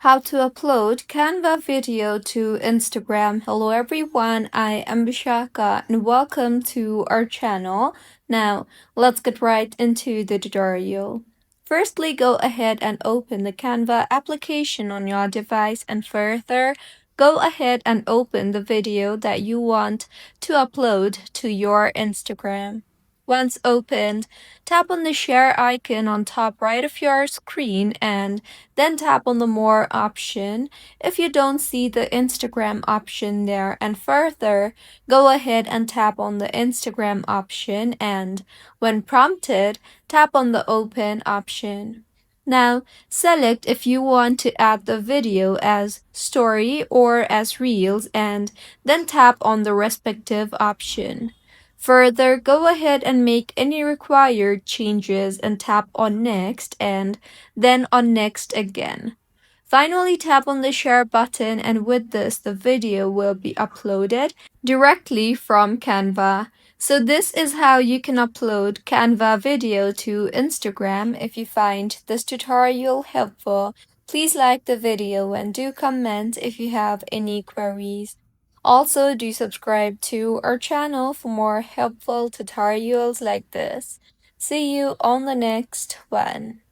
How to upload Canva video to Instagram. Hello everyone, I am Bishaka and welcome to our channel. Now, let's get right into the tutorial. Firstly, go ahead and open the Canva application on your device and further, go ahead and open the video that you want to upload to your Instagram. Once opened, tap on the share icon on top right of your screen and then tap on the More option if you don't see the Instagram option there, and further, go ahead and tap on the Instagram option and, when prompted, tap on the Open option. Now, select if you want to add the video as story or as reels and then tap on the respective option. Further, go ahead and make any required changes and tap on Next and then on Next again. Finally, tap on the share button, and with this, the video will be uploaded directly from Canva. So this is how you can upload Canva video to Instagram. If you find this tutorial helpful, please like the video and do comment if you have any queries. Also, do subscribe to our channel for more helpful tutorials like this. See you on the next one.